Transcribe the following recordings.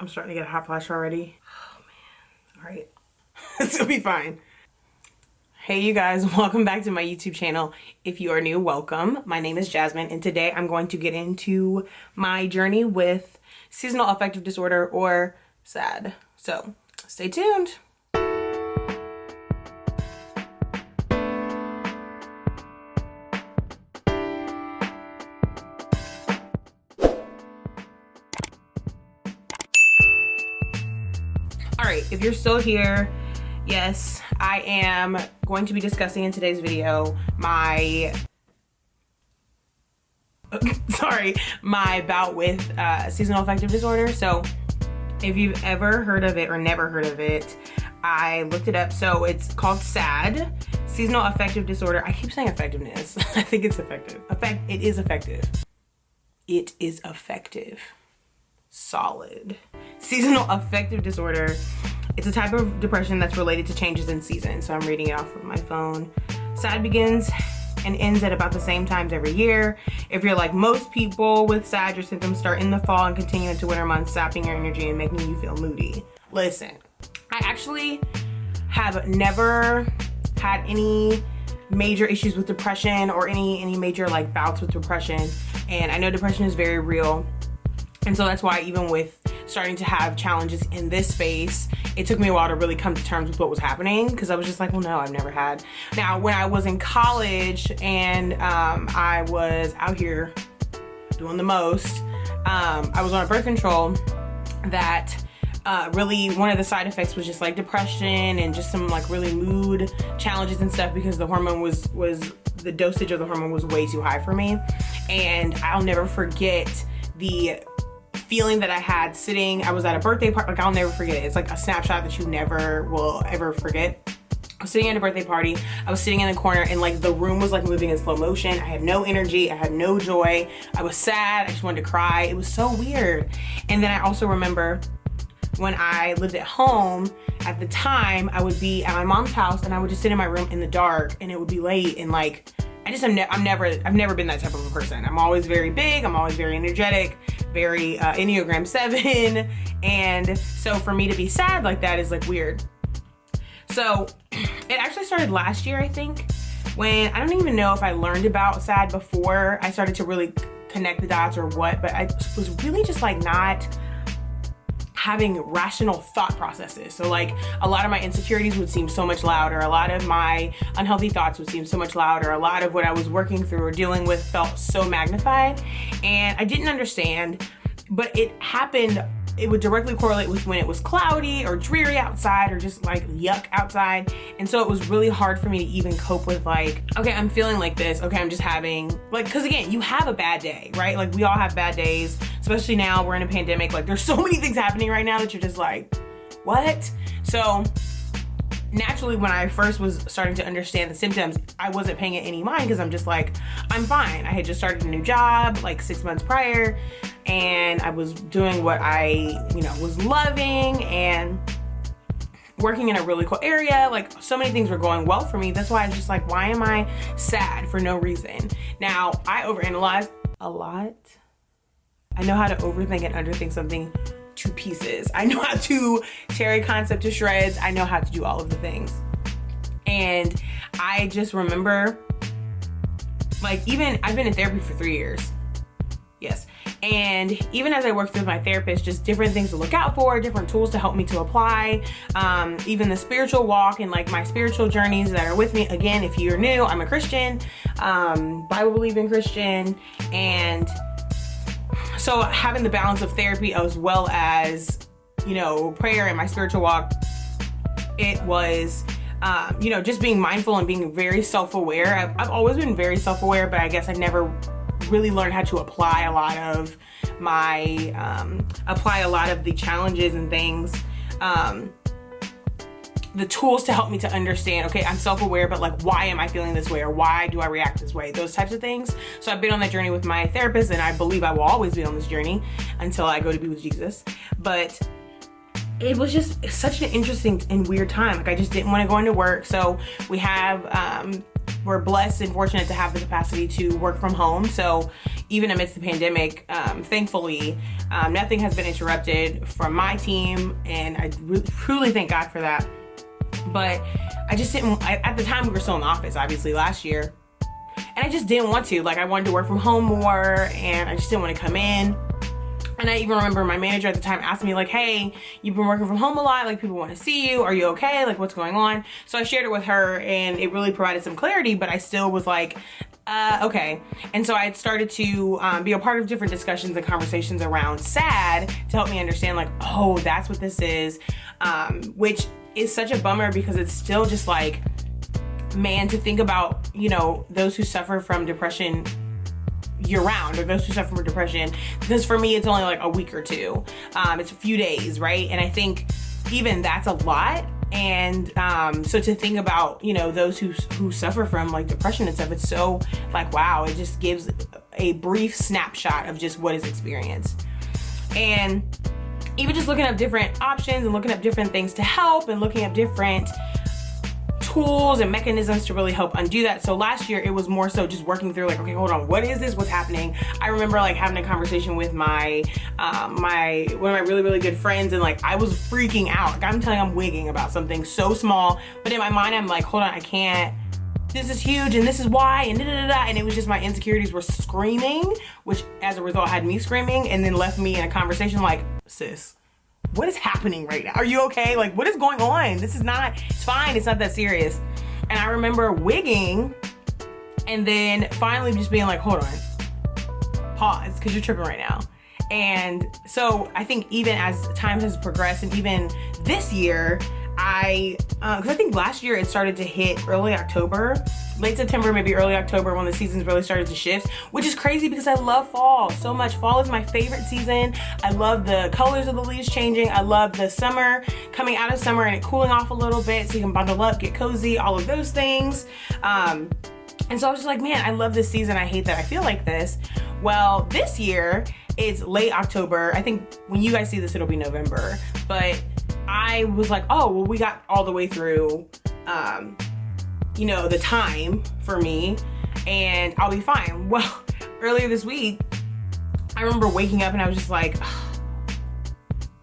I'm starting to get a hot flash already. Oh man. All right. This will be fine. Hey you guys, welcome back to my YouTube channel. If you are new, welcome. My name is Jasmine and today I'm going to get into my journey with Seasonal Affective Disorder, or S.A.D. So stay tuned. All right, if you're still here, yes, I am going to be discussing in today's video my bout with seasonal affective disorder. So if you've ever heard of it or never heard of it, I looked it up. So it's called S.A.D, seasonal affective disorder. I keep saying effectiveness. I think it's effective. It is effective. It is effective. Solid. Seasonal affective disorder. It's a type of depression that's related to changes in season. So I'm reading it off of my phone. S.A.D begins and ends at about the same times every year. If you're like most people with S.A.D, your symptoms start in the fall and continue into winter months, sapping your energy and making you feel moody. Listen, I actually have never had any major issues with depression or any major like bouts with depression. And I know depression is very real. And so that's why even with starting to have challenges in this space, it took me a while to really come to terms with what was happening, because I was just like, well, no, I've never had. Now, when I was in college and I was out here doing the most, I was on a birth control that really one of the side effects was just like depression and just some like really mood challenges and stuff, because the hormone the dosage of the hormone was way too high for me. And I'll never forget the feeling that I had I was at a birthday party, like I'll never forget it. It's like a snapshot that you never will ever forget. I was sitting at a birthday party, I was sitting in the corner and like the room was like moving in slow motion. I had no energy, I had no joy, I was sad, I just wanted to cry. It was so weird. And then I also remember when I lived at home, at the time, I would be at my mom's house and I would just sit in my room in the dark and it would be late, and like, I've never been that type of a person. I'm always very big, I'm always very energetic, very Enneagram 7. And so for me to be sad like that is like weird. So it actually started last year, I think, when I don't even know if I learned about S.A.D before I started to really connect the dots or what, but I was really just like not having rational thought processes. So like a lot of my insecurities would seem so much louder. A lot of my unhealthy thoughts would seem so much louder. A lot of what I was working through or dealing with felt so magnified. And I didn't understand, but it happened. It would directly correlate with when it was cloudy or dreary outside or just like yuck outside. And so it was really hard for me to even cope with like, okay, I'm feeling like this. Okay, I'm just having like, cause again, you have a bad day, right? Like we all have bad days, especially now we're in a pandemic. Like there's so many things happening right now that you're just like, what? So naturally, when I first was starting to understand the symptoms, I wasn't paying it any mind because I'm just like, I'm fine. I had just started a new job like 6 months prior, and I was doing what I, was loving and working in a really cool area. Like so many things were going well for me. That's why I was just like, why am I sad for no reason? Now, I overanalyze a lot. I know how to overthink and underthink something to pieces. I know how to tear a concept to shreds. I know how to do all of the things. And I just remember, like, I've been in therapy for 3 years. Yes. And even as I worked with my therapist, just different things to look out for, different tools to help me to apply, even the spiritual walk and like my spiritual journeys that are with me. Again, if you're new, I'm a Christian, Bible believing Christian. And so having the balance of therapy as well as, prayer and my spiritual walk, it was, just being mindful and being very self-aware. I've always been very self-aware, but I guess I never really learned how to apply a lot of the challenges and things, the tools to help me to understand, okay, I'm self-aware, but like, why am I feeling this way? Or why do I react this way? Those types of things. So I've been on that journey with my therapist, and I believe I will always be on this journey until I go to be with Jesus. But it was just such an interesting and weird time. Like I just didn't want to go into work. So we have we're blessed and fortunate to have the capacity to work from home. So even amidst the pandemic, thankfully, nothing has been interrupted from my team, and I truly thank God for that. But I just didn't, at the time we were still in the office, obviously last year, and I just didn't want to. Like, I wanted to work from home more, and I just didn't want to come in. And I even remember my manager at the time asked me, like, hey, you've been working from home a lot, like people want to see you, are you okay, like what's going on? So I shared it with her, and it really provided some clarity, but I still was like, okay. And so I had started to be a part of different discussions and conversations around SAD to help me understand, like, oh, that's what this is, which is such a bummer, because it's still just like, man, to think about, you know, those who suffer from depression year round, or those who suffer from depression, because for me it's only like a week or two, it's a few days, right? And I think even that's a lot. And so to think about, you know, those who suffer from like depression and stuff, it's so like, wow, it just gives a brief snapshot of just what is experienced. And even just looking up different options and looking up different things to help, and looking up different tools and mechanisms to really help undo that. So last year it was more so just working through, like, okay, hold on, what is this, what's happening? I remember like having a conversation with my one of my really, really good friends, and like I was freaking out. Like, I'm telling you, I'm wigging about something so small, but in my mind I'm like, hold on, I can't, this is huge, and this is why, and and it was just my insecurities were screaming, which as a result had me screaming, and then left me in a conversation like, sis, what is happening right now? Are you okay? Like, what is going on? This is not, it's fine, it's not that serious. And I remember wigging, and then finally just being like, hold on, pause, because you're tripping right now. And so I think even as time has progressed, and even this year, because I think last year it started to hit early October, late September, maybe early October, when the seasons really started to shift, which is crazy because I love fall so much. Fall is my favorite season. I love the colors of the leaves changing. I love the summer, coming out of summer and it cooling off a little bit so you can bundle up, get cozy, all of those things. And so I was just like, man, I love this season. I hate that I feel like this. Well, this year it's late October. I think when you guys see this, it'll be November, but I was like, oh, well, we got all the way through, you know, the time for me, and I'll be fine. Well, earlier this week, I remember waking up and I was just like,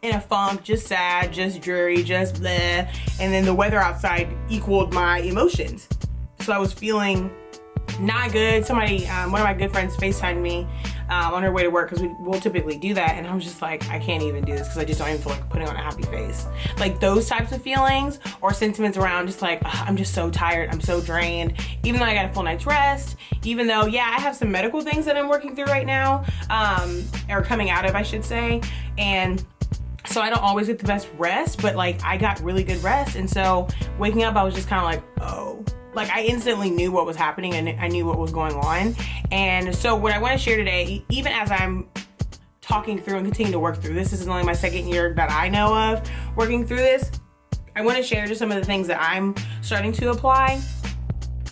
in a funk, just sad, just dreary, just bleh. And then the weather outside equaled my emotions. So I was feeling not good. Somebody, one of my good friends FaceTimed me on her way to work, because we'll typically do that, and I was just like, I can't even do this because I just don't even feel like putting on a happy face. Like those types of feelings or sentiments around just like, I'm just so tired, I'm so drained, even though I got a full night's rest, even though, yeah, I have some medical things that I'm working through right now, or coming out of, I should say, and so I don't always get the best rest, but like I got really good rest. And so waking up, I was just kind of like, oh, like I instantly knew what was happening, and I knew what was going on. And so what I want to share today, even as I'm talking through and continuing to work through this is only my second year that I know of working through this, I want to share just some of the things that I'm starting to apply,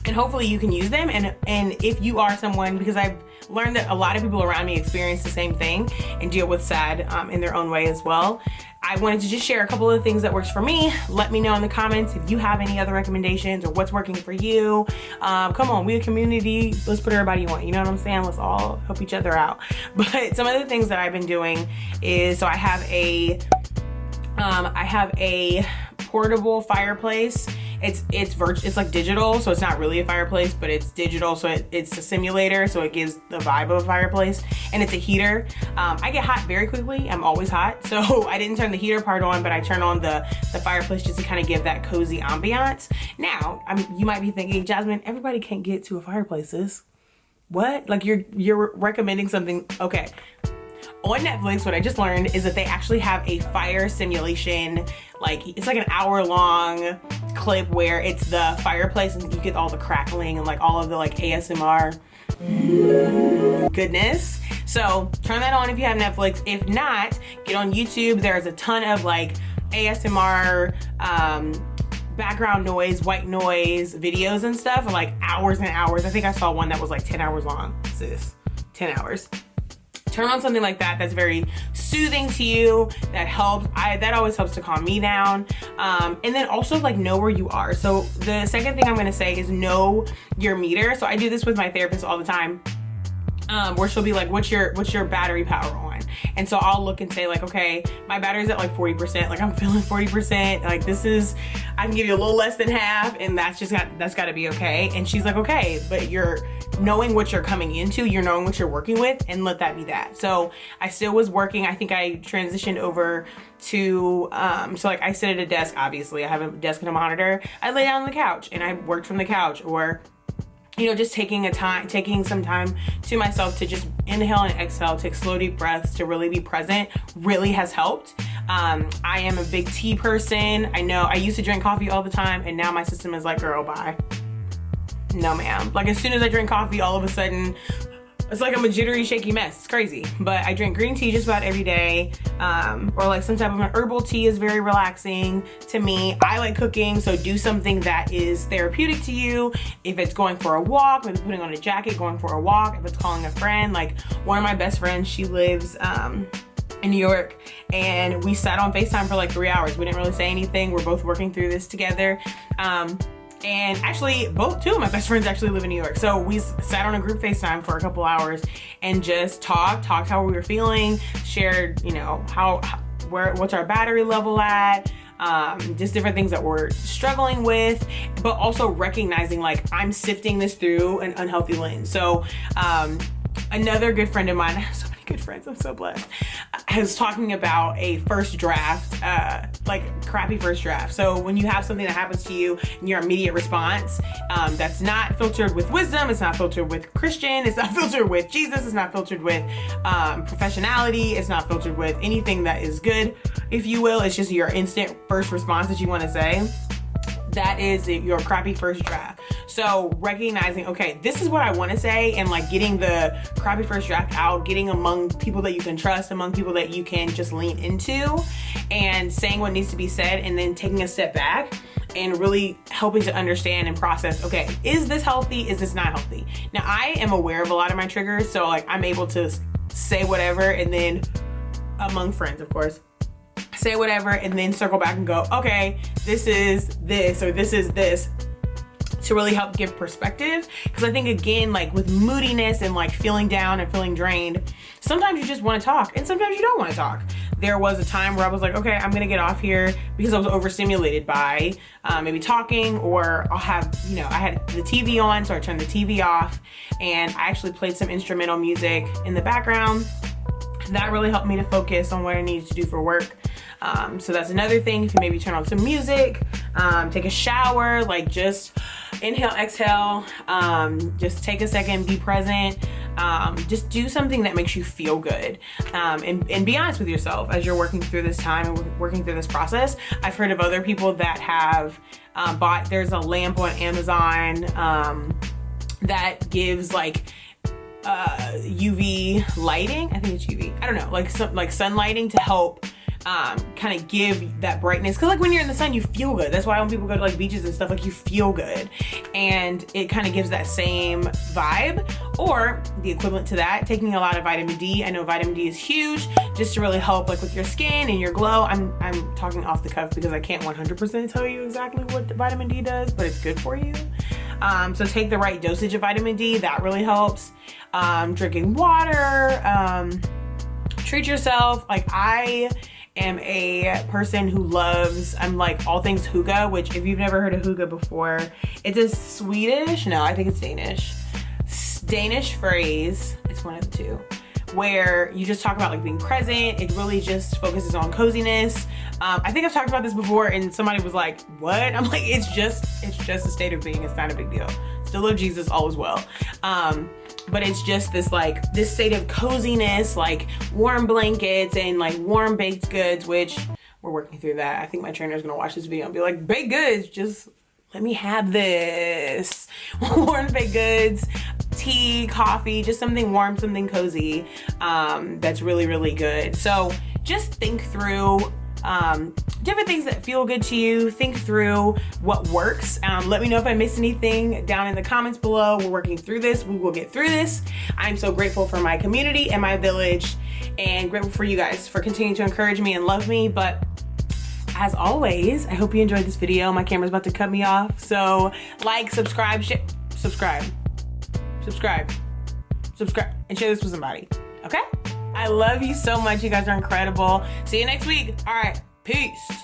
and hopefully you can use them. And if you are someone, because I've learned that a lot of people around me experience the same thing and deal with SAD in their own way as well, I wanted to just share a couple of things that works for me. Let me know in the comments if you have any other recommendations or what's working for you. Come on, we a community. Let's put everybody on. You know what I'm saying? Let's all help each other out. But some of the things that I've been doing is, so I have a portable fireplace. It's like digital, so it's not really a fireplace, but it's digital, so it's a simulator, so it gives the vibe of a fireplace, and it's a heater. I get hot very quickly. I'm always hot, so I didn't turn the heater part on, but I turned on the fireplace just to kind of give that cozy ambiance. Now, you might be thinking, Jasmine, everybody can't get to a fireplace, sis. What? Like you're recommending something? Okay. On Netflix, what I just learned is that they actually have a fire simulation, like it's like an hour-long clip where it's the fireplace and you get all the crackling and like all of the like ASMR goodness. So turn that on if you have Netflix. If not, get on YouTube. There's a ton of like ASMR background noise, white noise videos and stuff, and like hours and hours. I think I saw one that was like 10 hours long, sis. 10 hours. turn on something like that that's very soothing to you, that helps. That always helps to calm me down. And then also like know where you are. So the second thing I'm gonna say is know your meter. So I do this with my therapist all the time, where she'll be like, what's your battery power on? And so I'll look and say like, okay, my battery's at like 40%, like I'm feeling 40%, like I can give you a little less than half, and that's gotta be okay. And she's like, okay, but you're knowing what you're coming into, you're knowing what you're working with, and let that be that. So I still was working. I think I transitioned over to, so like I sit at a desk, obviously I have a desk and a monitor. I lay down on the couch and I worked from the couch, or just taking some time to myself to just inhale and exhale, take slow, deep breaths to really be present really has helped. I am a big tea person. I know I used to drink coffee all the time, and now my system is like, girl, bye. No, ma'am. Like as soon as I drink coffee, all of a sudden, it's like I'm a jittery, shaky mess. It's crazy. But I drink green tea just about every day. Or like some type of an herbal tea is very relaxing to me. I like cooking, so do something that is therapeutic to you. If it's going for a walk, maybe putting on a jacket, going for a walk. If it's calling a friend, like one of my best friends, she lives in New York, and we sat on FaceTime for like 3 hours. We didn't really say anything. We're both working through this together. And actually, two of my best friends actually live in New York. So we sat on a group FaceTime for a couple hours and just talked how we were feeling, shared, what's our battery level at, just different things that we're struggling with, but also recognizing like I'm sifting this through an unhealthy lens. So another good friend of mine, I have so many good friends, I'm so blessed, is talking about a first draft, like crappy first draft. So when you have something that happens to you and your immediate response, that's not filtered with wisdom, it's not filtered with Christian, it's not filtered with Jesus, it's not filtered with professionality, it's not filtered with anything that is good, if you will. It's just your instant first response that you want to say. That is your crappy first draft. So recognizing, okay, this is what I want to say, and like getting the crappy first draft out, getting among people that you can trust, among people that you can just lean into, and saying what needs to be said, and then taking a step back and really helping to understand and process, okay, is this healthy? Is this not healthy? Now I am aware of a lot of my triggers, so like I'm able to say whatever, and then among friends, of course, say whatever, and then circle back and go, okay, this is this, or this is this, to really help give perspective. Because I think, again, like with moodiness and like feeling down and feeling drained, sometimes you just want to talk and sometimes you don't want to talk. There was a time where I was like, okay, I'm gonna get off here, because I was overstimulated by maybe talking, or I'll have, I had the TV on, so I turned the TV off, and I actually played some instrumental music in the background. That really helped me to focus on what I needed to do for work. So that's another thing. You can maybe turn on some music, take a shower, like just inhale, exhale, just take a second, be present, just do something that makes you feel good, and be honest with yourself as you're working through this time and working through this process. I've heard of other people that have there's a lamp on Amazon that gives like UV lighting. I think it's UV. I don't know, like sun lighting to help kind of give that brightness, because like when you're in the sun you feel good. That's why when people go to like beaches and stuff, like you feel good, and it kind of gives that same vibe. Or the equivalent to that, taking a lot of vitamin D. I know vitamin D is huge, just to really help like with your skin and your glow. I'm talking off the cuff because I can't 100% tell you exactly what vitamin D does, but it's good for you. So take the right dosage of vitamin D, that really helps. Drinking water, treat yourself. Like I am a person who I'm like all things hygge, which if you've never heard of hygge before, it's a I think it's Danish phrase, it's one of the two, where you just talk about like being present. It really just focuses on coziness. I think I've talked about this before and somebody was like, what? I'm like, it's just a state of being. It's not a big deal. Still love Jesus, all is well. But it's just this state of coziness, like warm blankets and like warm baked goods, which we're working through that. I think my trainer is gonna watch this video and be like, baked goods, just let me have this. Warm baked goods, tea, coffee, just something warm, something cozy, that's really, really good. So just think through different things that feel good to you. Think through what works. Let me know if I missed anything down in the comments below. We're working through this. We will get through this. I'm so grateful for my community and my village, and grateful for you guys for continuing to encourage me and love me. But as always, I hope you enjoyed this video. My camera's about to cut me off. So like, subscribe, subscribe, and share this with somebody, okay? I love you so much. You guys are incredible. See you next week. All right, peace.